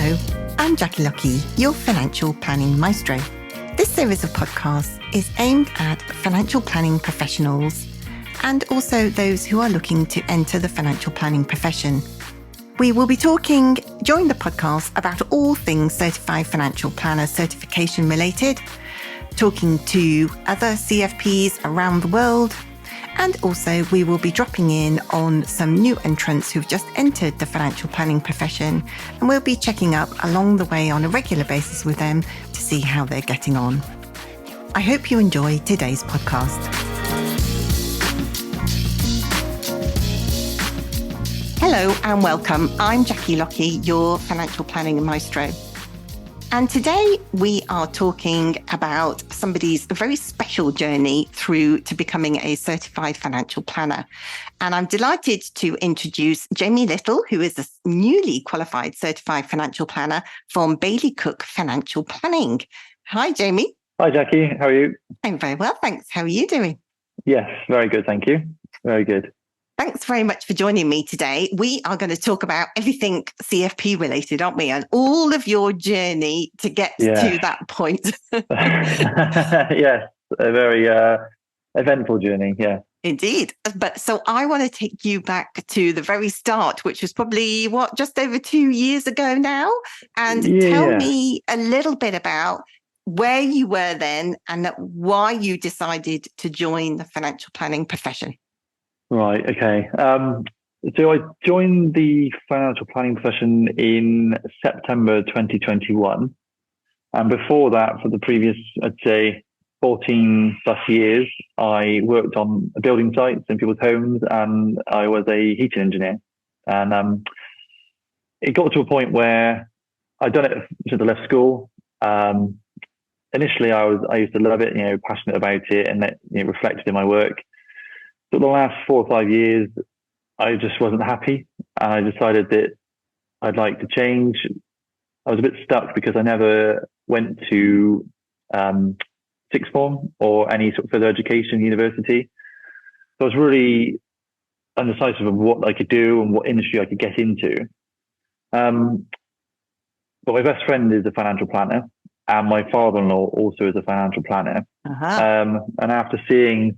Hello, I'm Jackie Lucky, your financial planning maestro. This series of podcasts is aimed at financial planning professionals and also those who are looking to enter the financial planning profession. We will be talking during the podcast about all things Certified Financial Planner certification related, talking to other CFPs around the world, and also we will be dropping in on some new entrants who've just entered the financial planning profession, and we'll be checking up along the way on a regular basis with them to see how they're getting on. I hope you enjoy today's podcast. Hello and welcome. I'm Jackie Lucky, your financial planning maestro. And today we are talking about somebody's very special journey through to becoming a certified financial planner. And I'm delighted to introduce Jamie Little, who is a newly qualified certified financial planner from Bailey Cook Financial Planning. Hi, Jamie. Hi, Jackie. How are you? I'm very well, thanks. How are you doing? Yes, very good. Thank you. Very good. Thanks very much for joining me today. We are going to talk about everything CFP related, aren't we? And all of your journey to get to that point. Yes, a very eventful journey. Yeah. Indeed. But so I want to take you back to the very start, which was probably just over 2 years ago now. And tell me a little bit about where you were then and why you decided to join the financial planning profession. Right. Okay. So I joined the financial planning profession in September 2021. And before that, for the previous, I'd say, 14 plus years, I worked on building sites in people's homes, and I was a heating engineer. And it got to a point where I'd done it since I left school. Initially, I used to love it, passionate about it, and it reflected in my work. But the last 4 or 5 years, I just wasn't happy, and I decided that I'd like to change. I was a bit stuck because I never went to sixth form or any sort of further education university. So I was really undecisive of what I could do and what industry I could get into. But my best friend is a financial planner, and my father-in-law also is a financial planner. And after seeing,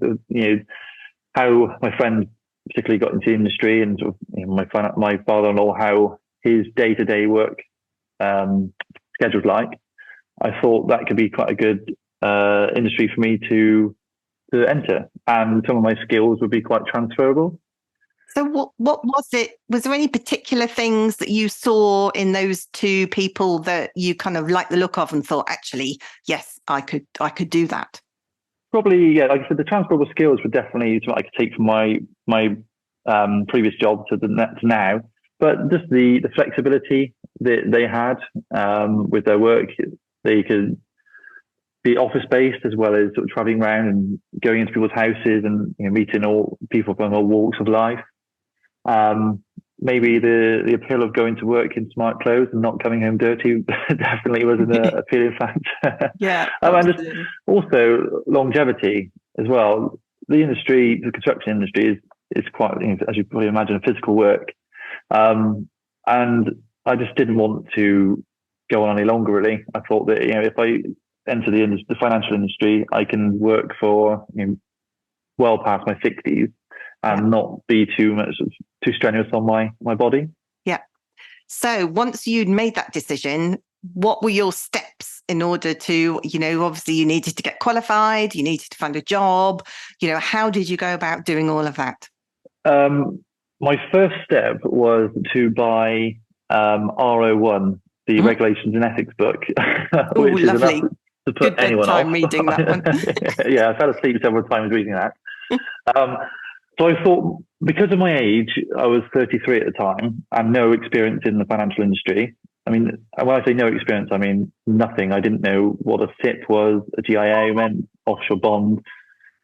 how my friend particularly got into the industry, and sort of, my father-in-law, how his day-to-day work scheduled like, I thought that could be quite a good industry for me to enter, and some of my skills would be quite transferable. So what was it? Was there any particular things that you saw in those two people that you kind of liked the look of and thought, actually, yes, I could do that? Probably, yeah. Like I said, the transferable skills were definitely what I could take from my previous job to now. But just the flexibility that they had with their work, they could be office based as well as sort of traveling around and going into people's houses and meeting all people from all walks of life. Maybe the appeal of going to work in smart clothes and not coming home dirty definitely was an appealing factor. Yeah. And just also longevity as well. The construction industry is quite, as you probably imagine, a physical work. And I just didn't want to go on any longer, really. I thought that, if I enter the financial industry, I can work for well past my 60s. And not be too strenuous on my body. Yeah. So once you'd made that decision, what were your steps in order to, obviously you needed to get qualified, you needed to find a job, how did you go about doing all of that? My first step was to buy R01, the Regulations and Ethics book, which is enough to put anyone off. Reading that one. Yeah, I fell asleep several times reading that. So I thought, because of my age, I was 33 at the time and no experience in the financial industry. I mean, when I say no experience, I mean nothing. I didn't know what a SIP was, a GIA meant, offshore bond,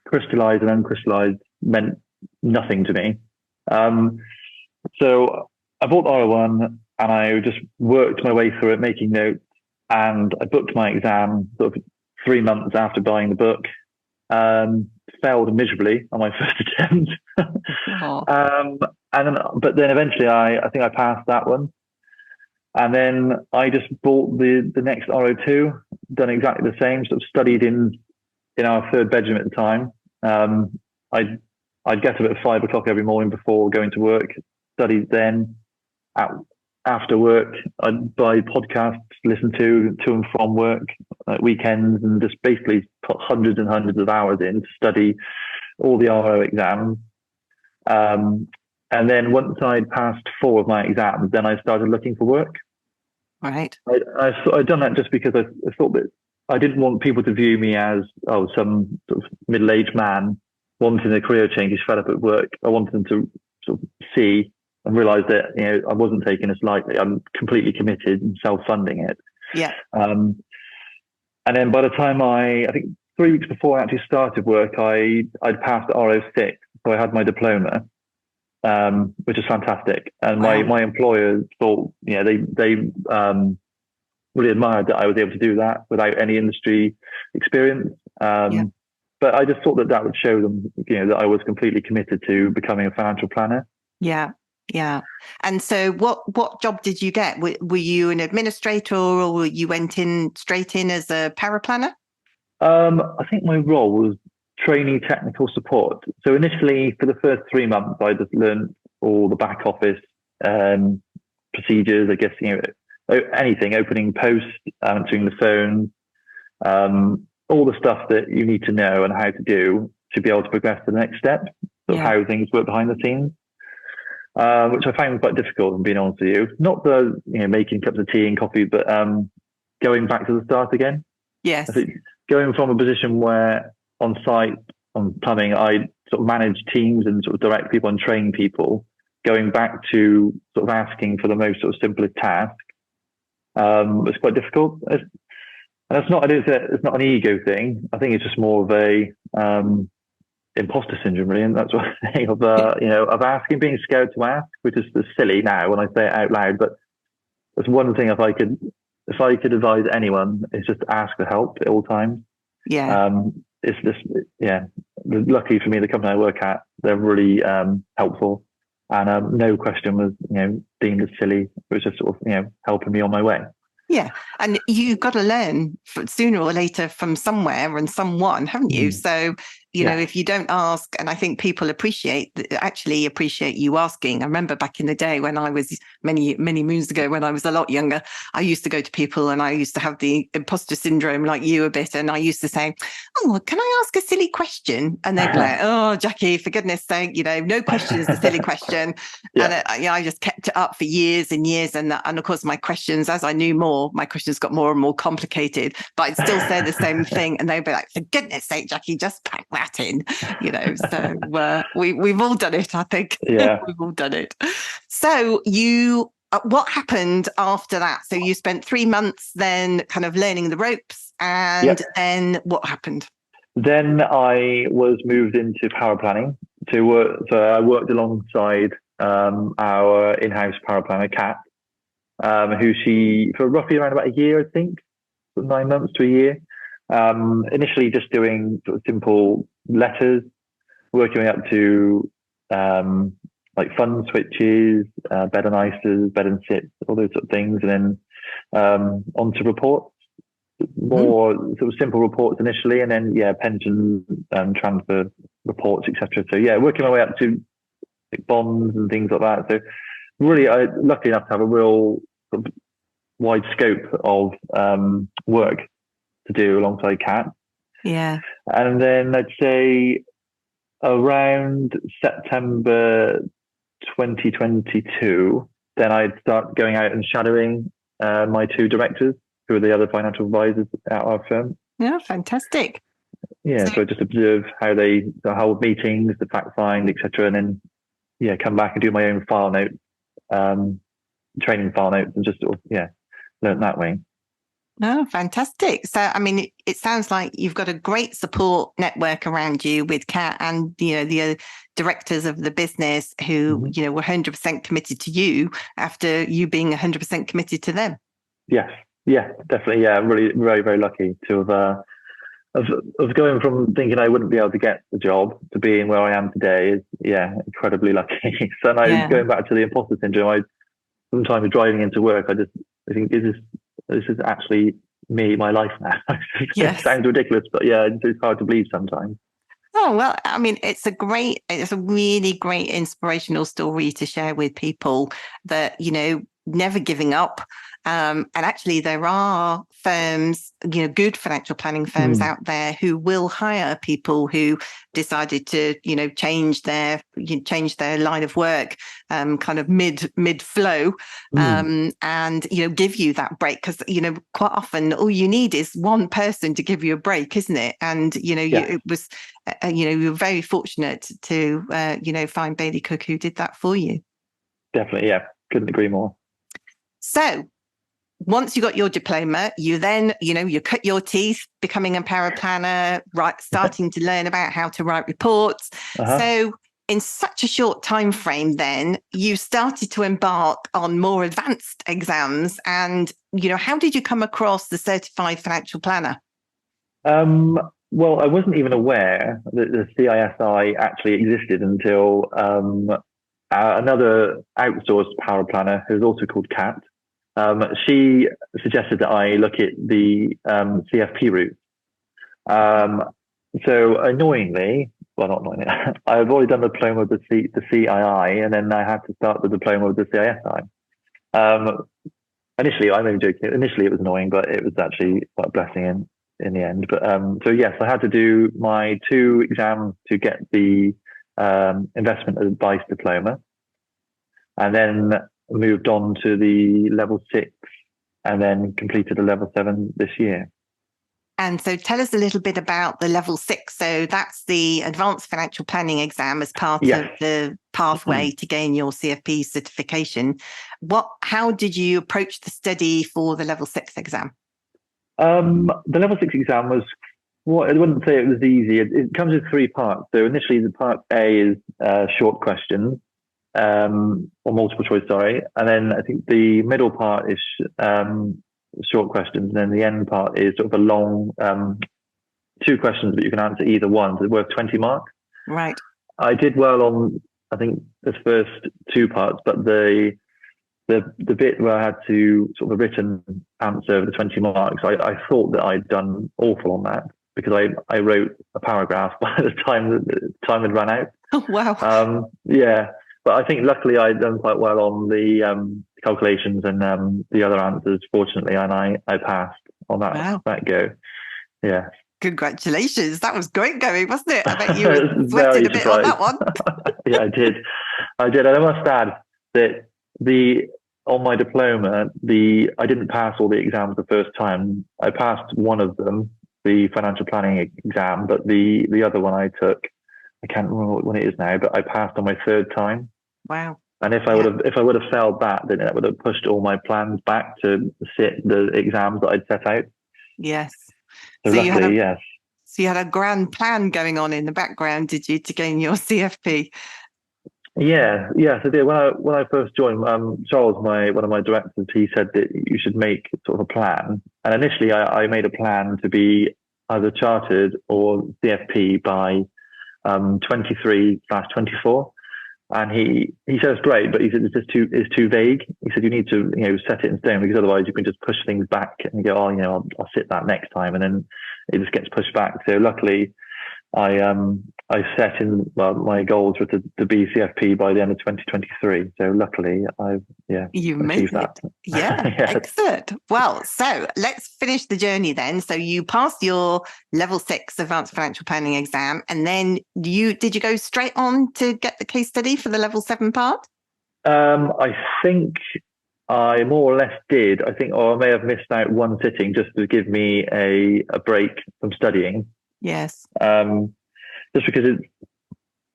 crystallized and uncrystallized meant nothing to me. So I bought the R01 and I just worked my way through it, making notes, and I booked my exam sort of 3 months after buying the book. Failed miserably on my first attempt. But then eventually I think I passed that one. And then I just bought the next RO2, done exactly the same, sort of studied in our third bedroom at the time. I'd get up at 5 o'clock every morning before going to work, studied then. After work, I'd buy podcasts, listen to and from work at weekends, and just basically put hundreds and hundreds of hours in to study all the RO exams. And then once I'd passed 4 of my exams, then I started looking for work. Right. I'd done that just because I thought that I didn't want people to view me as, some sort of middle-aged man wanting a career change. He's fed up at work. I wanted them to sort of see and realize that, I wasn't taking this lightly. I'm completely committed and self-funding it. Yeah. And then by the time I think 3 weeks before I actually started work, I'd passed RO6, so I had my diploma, which is fantastic. And my employer thought, they really admired that I was able to do that without any industry experience. But I just thought that would show them, that I was completely committed to becoming a financial planner. Yeah. Yeah. And so what job did you get? Were you an administrator, or you went straight in as a paraplanner? I think my role was trainee technical support. So initially, for the first 3 months, I just learned all the back office procedures, I guess, anything, opening post, answering the phone, all the stuff that you need to know and how to do to be able to progress to the next step, of how things work behind the scenes. Which I found quite difficult, being honest with you. Not the making cups of tea and coffee, but going back to the start again. Yes. I think going from a position where on site on plumbing, I sort of manage teams and sort of direct people and train people, going back to sort of asking for the most sort of simplest task was quite difficult. And it's not an ego thing. I think it's just more of a imposter syndrome, really, and that's what I think of of asking, being scared to ask, which is silly now when I say it out loud. But that's one thing. If I could advise anyone, is just ask for help at all times. Yeah. It's just luckily for me, the company I work at, they're really helpful, and no question was deemed as silly. It was just sort of helping me on my way. Yeah. And you've got to learn sooner or later from somewhere and someone, haven't you? So, if you don't ask, and I think people appreciate you asking. I remember back in the day when I was many, many moons ago, when I was a lot younger, I used to go to people and I used to have the imposter syndrome like you a bit. And I used to say, "Oh, can I ask a silly question?" And they'd be like, "Oh, Jackie, for goodness sake, no question is a silly question." And I just kept it up for years and years. And of course, my questions, as I knew more, my questions got more and more complicated, but I'd still say the same thing. And they'd be like, "For goodness sake, Jackie, just pack that in," so we've all done it, I think. Yeah. We've all done it. So what happened after that? So you spent 3 months then kind of learning the ropes, and then what happened? Then I was moved into power planning to work. So I worked alongside our in-house power planner, Kat, who for roughly around about a year, I think, 9 months to a year. Initially just doing sort of simple letters, working up to like fund switches, bed and ISAs, bed and sits, all those sort of things, and then onto reports, more sort of simple reports initially, and then pension transfer reports, etc. So working my way up to like bonds and things like that. So really, I lucky enough to have a real sort of wide scope of work to do alongside Kat. Yeah. And then I'd say around September 2022, then I'd start going out and shadowing my 2 directors, who are the other financial advisors at our firm. Yeah, fantastic. Yeah, so I just observe how they hold meetings, the fact find, etc., and then come back and do my own file notes, training file notes, and just sort of learn that way. Oh, fantastic. So, I mean, it sounds like you've got a great support network around you with Kat and, the directors of the business who, were 100% committed to you after you being 100% committed to them. Yes. Yeah, definitely. Yeah, I'm really very, very lucky to have of going from thinking I wouldn't be able to get the job to being where I am today is incredibly lucky. So now going back to the imposter syndrome, sometimes driving into work, I think this is actually me, my life now. It Yes. sounds ridiculous, but yeah, it's hard to believe sometimes. Oh, well, I mean, it's a really great inspirational story to share with people that, never giving up. And actually, there are firms, good financial planning firms out there who will hire people who decided to, change their line of work, kind of mid flow, and give you that break, because quite often all you need is one person to give you a break, isn't it? And it was. You were very fortunate to, find Bailey Cook, who did that for you. Definitely, yeah. Couldn't agree more. So once you got your diploma, you then, you cut your teeth becoming a paraplanner, starting to learn about how to write reports. So in such a short time frame, then you started to embark on more advanced exams. And, how did you come across the Certified Financial Planner? Well, I wasn't even aware that the CISI actually existed until another outsourced power planner, who's also called Kat. She suggested that I look at the CFP route. So annoyingly, well, not annoyingly, I've already done the diploma of the CII, and then I had to start the diploma of the CISI. Initially, I'm only joking. Initially, it was annoying, but it was actually quite a blessing in the end. But so yes, I had to do my 2 exams to get the investment advice diploma, and then moved on to the level 6, and then completed a level 7 this year. And so tell us a little bit about the level 6. So that's the advanced financial planning exam as part of the pathway to gain your CFP certification. How did you approach the study for the level 6 exam? The level 6 exam was, I wouldn't say it was easy. It comes with 3 parts. So initially, the part A is short questions, or multiple choice, sorry. And then I think the middle part is short questions. And then the end part is sort of a long 2 questions, but you can answer either one. So it's worth 20 marks. Right. I did well on, I think, the first 2 parts, but the bit where I had to sort of a written answer of the 20 marks, I thought that I'd done awful on that, because I wrote a paragraph by the time had run out. Oh, wow. Yeah, but I think luckily I'd done quite well on the calculations and the other answers, fortunately, and I passed on that go. Yeah. Congratulations. That was great going, wasn't it? I bet you were sweating a bit on that one. Yeah, I did. And I must add that on my diploma, I didn't pass all the exams the first time. I passed one of them, the financial planning exam, but the other one I took, I can't remember what one it is now, but I passed on my 3rd time. Wow. And if I would have failed that, then that would have pushed all my plans back to sit the exams that I'd set out. Yes. So luckily, yes. So you had a grand plan going on in the background, did you, to gain your CFP? Yeah, I did. When I first joined, Charles, one of my directors, he said that you should make sort of a plan. And initially, I made a plan to be either chartered or CFP by 23/24. And he said it's great, but he said it's too vague. He said you need to set it in stone, because otherwise you can just push things back and go, I'll sit that next time, and then it just gets pushed back. So luckily, I set in my goals were to be CFP by the end of 2023. So luckily, you made that. Yeah, yes. Excellent. Well, so let's finish the journey then. So you passed your level 6 advanced financial planning exam, and then did you go straight on to get the case study for the level 7 part? I think I more or less did. I think, or I may have missed out one sitting just to give me a break from studying. Yes. Just because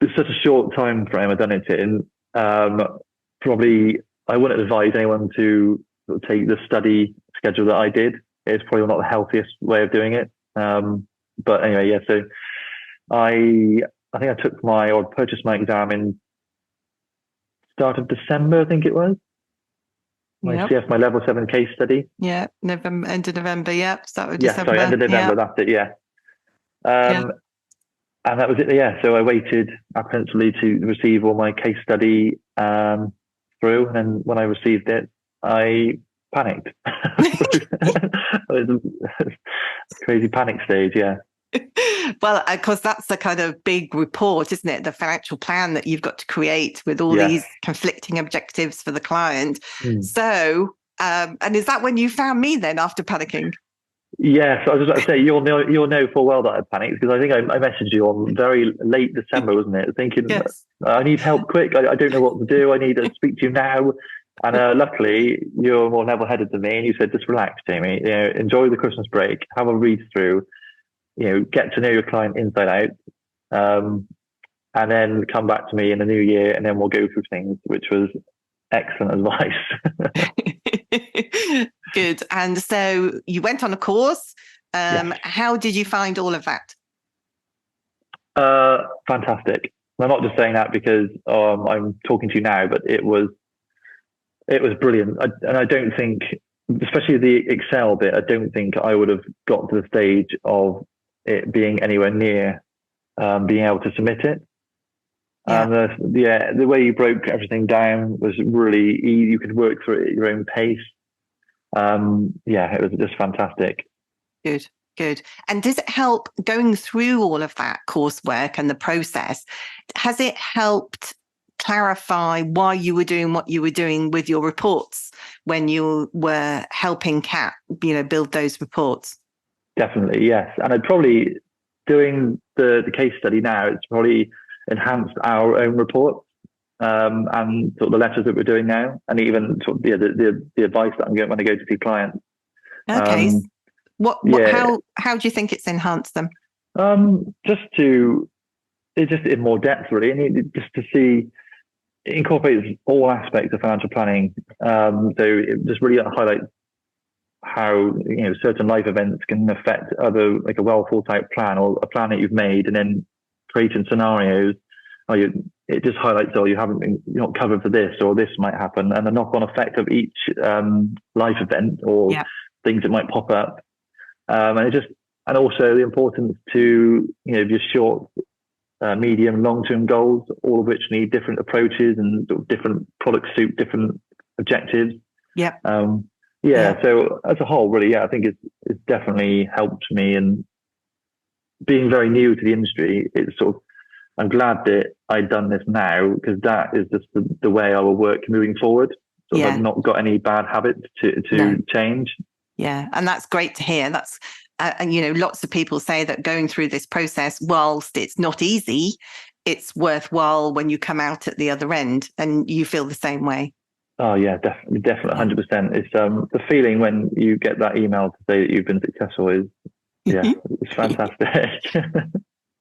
it's such a short time frame I've done it in. Probably I wouldn't advise anyone to take the study schedule that I did. It's probably not the healthiest way of doing it. But anyway, yeah. So I think I purchased my exam in start of December, I think it was. My level 7 case study. Yeah, end of November. Yeah, start of December. End of November. That's it. Yeah. And that was it. Yeah. So I waited apparently to receive all my case study through, and then when I received it, I panicked. It was a crazy panic stage, yeah. Well, of course, that's the kind of big report, isn't it? The financial plan that you've got to create with all these conflicting objectives for the client. So, and is that when you found me then after panicking? Yes, I was just about to say, you'll know full well that I panicked, because I think I messaged you on very late December, wasn't it? Thinking, yes. I need help quick. I don't know what to do. I need to speak to you now. And luckily, you're more level-headed than me, and you said, just relax, Jamie. Enjoy the Christmas break, have a read through, get to know your client inside out, and then come back to me in the new year, and then we'll go through things, which was excellent advice. Good. And so you went on a course. Yes. How did you find all of that? Fantastic. I'm not just saying that because I'm talking to you now, but it was brilliant. And I don't think, especially the Excel bit, I don't think I would have got to the stage of it being anywhere near being able to submit it. And the way you broke everything down was really easy. You could work through it at your own pace. It was just fantastic. Good. And does it help going through all of that coursework and the process? Has it helped clarify why you were doing what you were doing with your reports when you were helping Kat, build those reports? Definitely, yes. And I'd probably, doing the case study now, it's probably enhanced our own reports and sort of the letters that we're doing now, and even sort of the advice that I'm getting when I go to see clients. Okay. How do you think it's enhanced them? Just in more depth, really, and just to see, it incorporates all aspects of financial planning. So it just really highlights how certain life events can affect other, like a well thought out plan or a plan that you've made, and then creating scenarios. It just highlights, you're not covered for this, or this might happen, and the knock-on effect of each life event or things that might pop up. And also the importance to just short, medium, long-term goals, all of which need different approaches and sort of different products suit different objectives. So as a whole, really, I think it's definitely helped me. And being very new to the industry, I'm glad that I've done this now, because that is just the way I will work moving forward. So I've not got any bad habits to change. Yeah, and that's great to hear. That's lots of people say that going through this process, whilst it's not easy, it's worthwhile when you come out at the other end, and you feel the same way. Oh yeah, definitely, 100%. It's the feeling when you get that email to say that you've been successful is it's fantastic.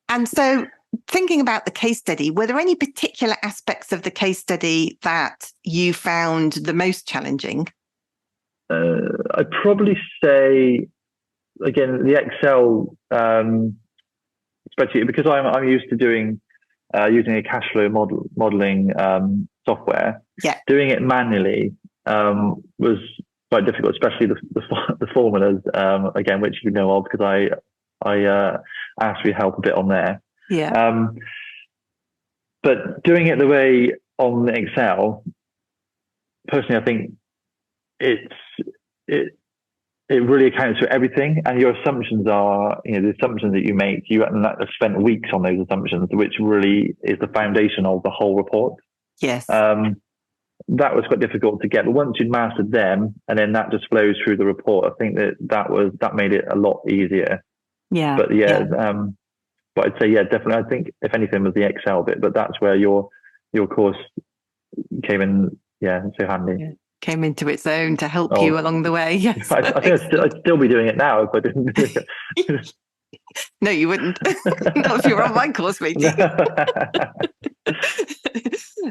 And so, thinking about the case study, were there any particular aspects of the case study that you found the most challenging? I'd probably say, again, the Excel spreadsheet, because I'm used to doing using a cash flow modeling software. Doing it manually was quite difficult, especially the formulas, again, which you know of, because I asked for your help a bit on there. But doing it the way on Excel, personally, I think it really accounts for everything, and your assumptions are, the assumptions that you make, you have spent weeks on those assumptions, which really is the foundation of the whole report. That was quite difficult to get, but once you'd mastered them, and then that just flows through the report, I think that made it a lot easier. But I'd say, definitely, I think if anything was the Excel bit, but that's where your course came in, so handy. Came into its own to help you along the way. Yes, I think I'd still be doing it now if I didn't do it. No, you wouldn't. Not if you were on my course meeting.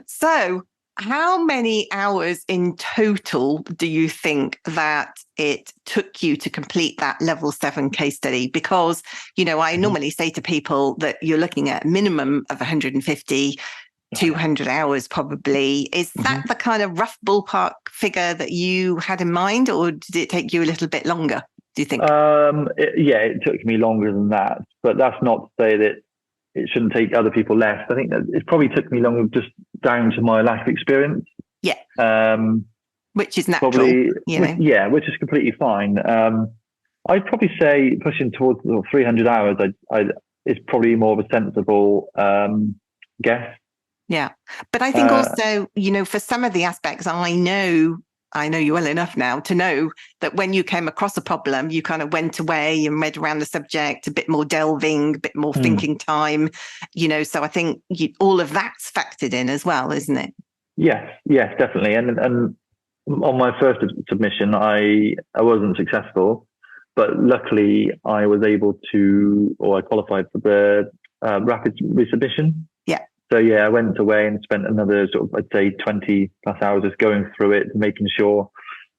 So, how many hours in total do you think that it took you to complete that level 7 case study? Because, I normally say to people that you're looking at a minimum of 150, 200 hours probably. Is that the kind of rough ballpark figure that you had in mind, or did it take you a little bit longer, do you think? It took me longer than that, but that's not to say that it shouldn't take other people less. I think that it probably took me longer just down to my lack of experience. Yeah. Which is natural, probably, you know. which is completely fine. I'd probably say pushing towards 300 hours is probably more of a sensible guess. Yeah. But I think also, you know, for some of the aspects, I know you well enough now to know that when you came across a problem, you kind of went away and read around the subject, a bit more delving, a bit more thinking time, you know. So I think all of that's factored in as well, isn't it? Yes, definitely. And on my first submission, I wasn't successful, but luckily I was able to, or I qualified for the rapid resubmission. Yeah. So yeah, I went away and spent another sort of, I'd say 20 plus hours just going through it, making sure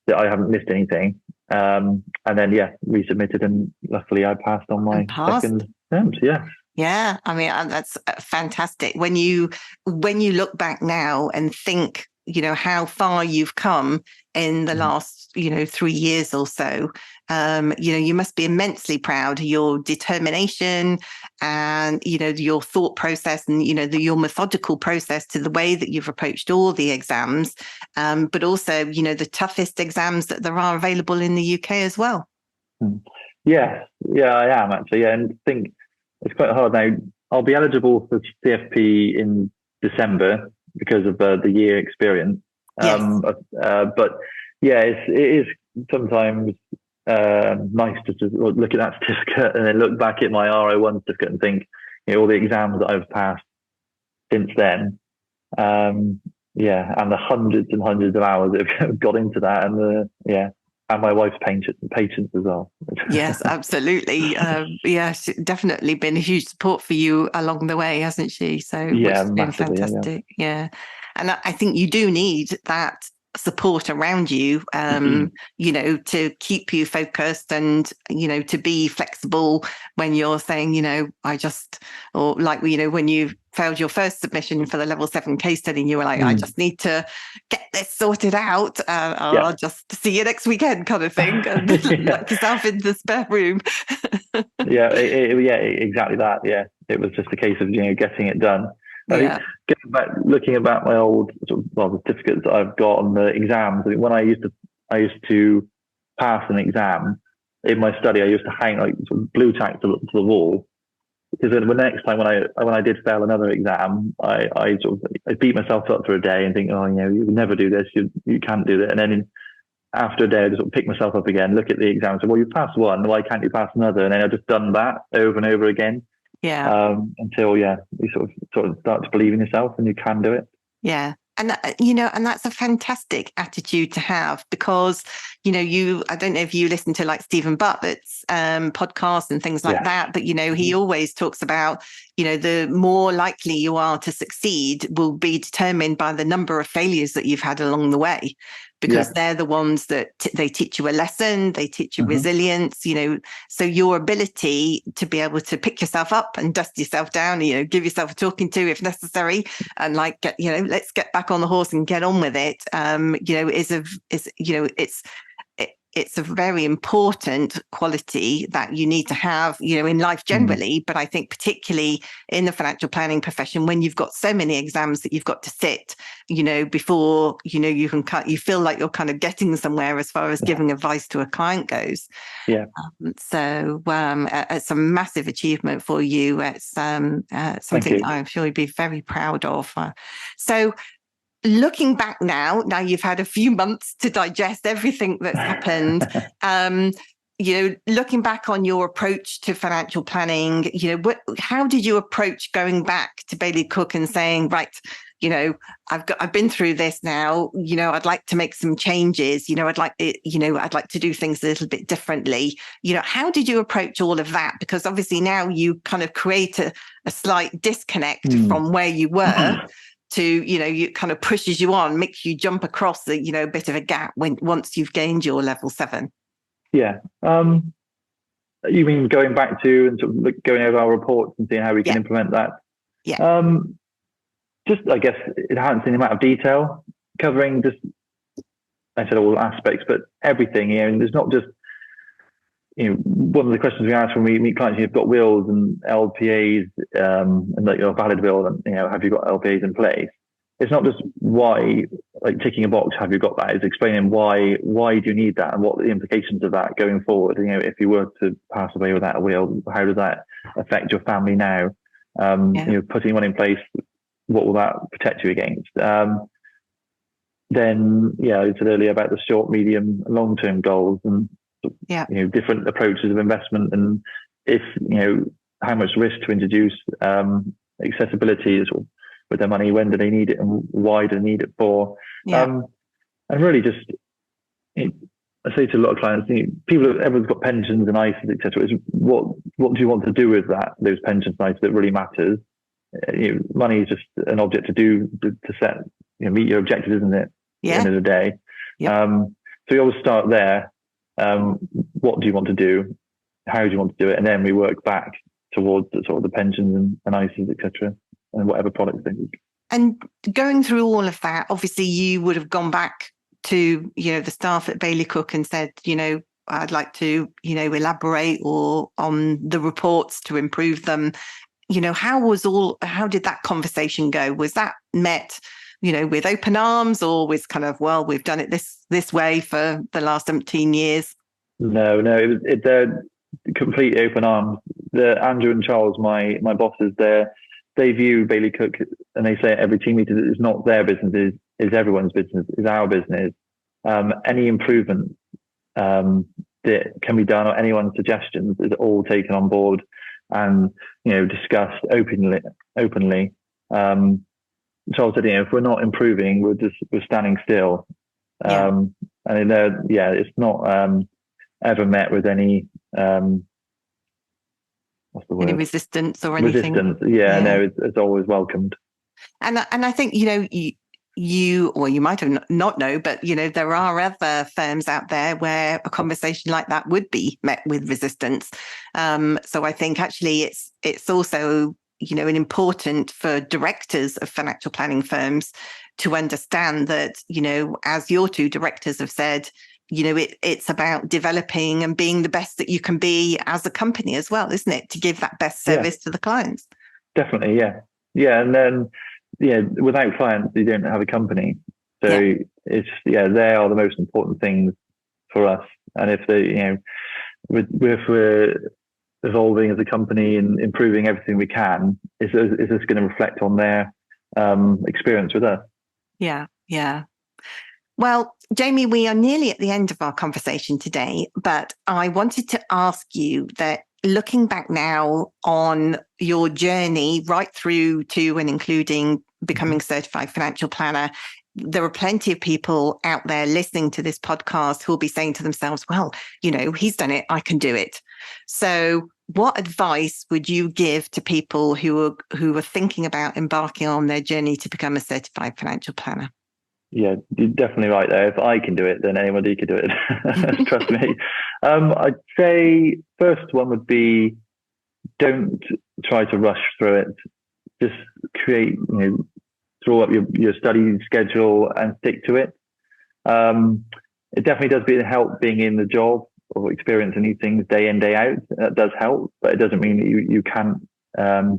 that I haven't missed anything. And then resubmitted, and luckily I passed on my second attempt. Yeah. Yeah, I mean, that's fantastic. When you look back now and think, you know, how far you've come in the last, you know, 3 years or so, you know, you must be immensely proud of your determination and, you know, your thought process and, you know, your methodical process to the way that you've approached all the exams, but also, you know, the toughest exams that there are available in the UK as well. Yeah, I am actually. Yeah, and I think it's quite hard now. I'll be eligible for CFP in December because of the year experience. Yes. But yeah, it is sometimes nice to just look at that certificate and then look back at my RO1 certificate and think, you know, all the exams that I've passed since then. And the hundreds and hundreds of hours that have got into that, and and my wife's patience as well. Yes, absolutely. She's definitely been a huge support for you along the way, hasn't she? So which has been fantastic. Yeah. And I think you do need that support around you, you know, to keep you focused and, you know, to be flexible when you're saying, you know, or like, you know, when you failed your first submission for the level 7 case study and you were like, I just need to get this sorted out. I'll just see you next weekend kind of thing. And lock yourself in the spare room. Exactly that. Yeah. It was just a case of, you know, getting it done. I think looking about my old the certificates that I've got on the exams. I mean, when I used to pass an exam in my study, I used to hang like sort of blue tack to the wall, because then the next time when I did fail another exam, I beat myself up for a day and think, oh, you know, you would never do this, you can't do that, and then after a day, I just sort of pick myself up again, look at the exam, and say, well, you passed one, why can't you pass another? And then I've just done that over and over again. Yeah. Until you sort of start to believe in yourself and you can do it. Yeah. And, you know, and that's a fantastic attitude to have, because, you know, I don't know if you listen to like Stephen Bartlett's podcasts and things like that, but, you know, he always talks about, you know, the more likely you are to succeed will be determined by the number of failures that you've had along the way, because they're the ones that they teach you a lesson, they teach you resilience, you know, so your ability to be able to pick yourself up and dust yourself down, you know, give yourself a talking to if necessary, and like, you know, let's get back on the horse and get on with it, you know, it's a very important quality that you need to have, you know, in life generally, but I think particularly in the financial planning profession, when you've got so many exams that you've got to sit, you know, before, you know, you feel like you're kind of getting somewhere as far as giving advice to a client goes. Yeah. So it's a massive achievement for you. It's something I'm sure you'd be very proud of. So looking back now you've had a few months to digest everything that's happened. You know, looking back on your approach to financial planning, you know, how did you approach going back to Baillie Cook and saying, right, you know, I've been through this now, you know, I'd like to make some changes, you know, I'd like to do things a little bit differently. You know, how did you approach all of that? Because obviously now you kind of create a slight disconnect from where you were to, you know, you kind of pushes you on, makes you jump across the, you know, bit of a gap once you've gained your level 7. Yeah. You mean going back to and sort of going over our reports and seeing how we can implement that? Yeah. Just, I guess, enhancing the amount of detail, covering just, I said all aspects, but everything. You know, and there's not just, you know, one of the questions we ask when we meet clients, you've got wills and LPAs, and like your valid will, and, you know, have you got LPAs in place? it's not just why, like ticking a box, have you got that? It's explaining why do you need that and what the implications of that going forward. If you were to pass away without a will, how does that affect your family now? Putting one in place, what will that protect you against? Then, I said earlier about the short, medium, long-term goals and different approaches of investment, and if how much risk to introduce, accessibility is with their money, when do they need it and why do they need it for? And really just, I say to a lot of clients, everyone's got pensions and ISAs, etc. Is what do you want to do with those pensions and ISAs that really matters? Money is just an object to set, meet your objectives, isn't it? At the end of the day. So we always start there. What do you want to do? How do you want to do it? And then we work back towards the pensions and ISAs, etc. and whatever products they need. And going through all of that, obviously you would have gone back to, the staff at Baillie Cook and said, I'd like to, elaborate on the reports to improve them. How did that conversation go? Was that met, with open arms, or was kind of, well, we've done it this way for the last 17 years? No, they're complete open arms. Andrew and Charles, my bosses there, they view Baillie Cook, and they say at every team meeting that it's not their business, is everyone's business, is our business. Any improvement that can be done or anyone's suggestions is all taken on board and discussed openly. Charles said, if we're not improving, we're standing still. And it's not ever met with any what's the word? Any resistance or anything? Resistance, no, it's always welcomed. And I think you might have not know, but there are other firms out there where a conversation like that would be met with resistance. So I think actually it's also important for directors of financial planning firms to understand that as your two directors have said, it's about developing and being the best that you can be as a company as well, isn't it? To give that best service to the clients. Definitely, yeah. And then, without clients, you don't have a company. So it's, they are the most important things for us. And if they, if we're evolving as a company and improving everything we can, is this going to reflect on their experience with us? Yeah. Well, Jamie, we are nearly at the end of our conversation today, but I wanted to ask you that looking back now on your journey right through to and including becoming certified financial planner, there are plenty of people out there listening to this podcast who will be saying to themselves, well, he's done it, I can do it. So what advice would you give to people who are thinking about embarking on their journey to become a certified financial planner? Yeah, you're definitely right there. If I can do it, then anybody can do it. Trust me. I'd say first one would be, don't try to rush through it. Just create, draw up your study schedule and stick to it. It definitely does help being in the job or experiencing these things day in, day out. That does help, but it doesn't mean that you can't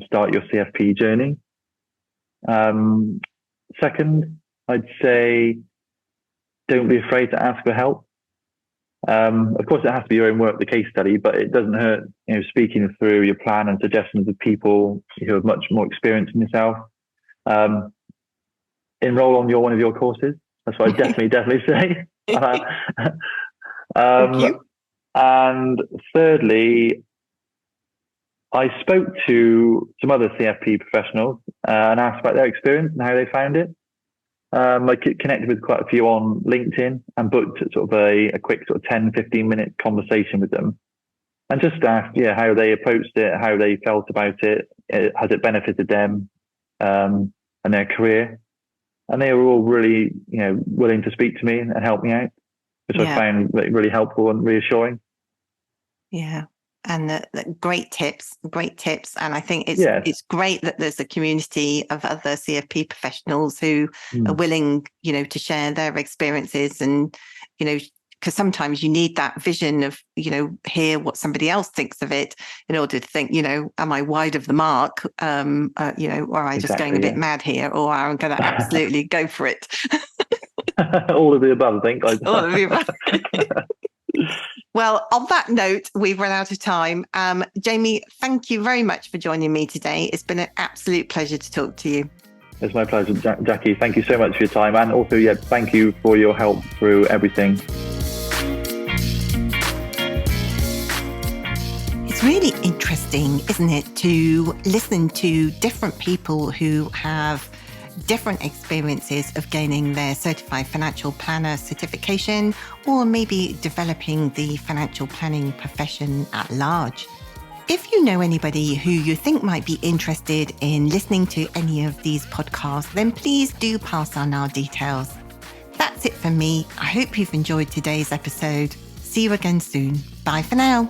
start your CFP journey. Second, I'd say don't be afraid to ask for help. Of course, it has to be your own work, the case study, but it doesn't hurt, speaking through your plan and suggestions with people who have much more experience than yourself. Enroll on one of your courses. That's what I definitely say. Thank you. And thirdly, I spoke to some other CFP professionals and asked about their experience and how they found it. I connected with quite a few on LinkedIn and booked sort of a quick 10-15 minute conversation with them and just asked how they approached it, how they felt about it, has it benefited them and their career. And they were all really willing to speak to me and help me out, which I found really helpful and reassuring. Yeah. And the great tips. And I think it's great that there's a community of other CFP professionals who are willing, to share their experiences and, because sometimes you need that vision of, hear what somebody else thinks of it in order to think, am I wide of the mark? Or am I just going a bit mad here, or I'm going to absolutely go for it? All of the above, I think. All of the above. Well, on that note, we've run out of time. Jamie, thank you very much for joining me today. It's been an absolute pleasure to talk to you. It's my pleasure, Jackie. Thank you so much for your time. And also, thank you for your help through everything. It's really interesting, isn't it, to listen to different people who have different experiences of gaining their Certified Financial Planner certification, or maybe developing the financial planning profession at large. If you know anybody who you think might be interested in listening to any of these podcasts, then please do pass on our details. That's it for me. I hope you've enjoyed today's episode. See you again soon. Bye for now.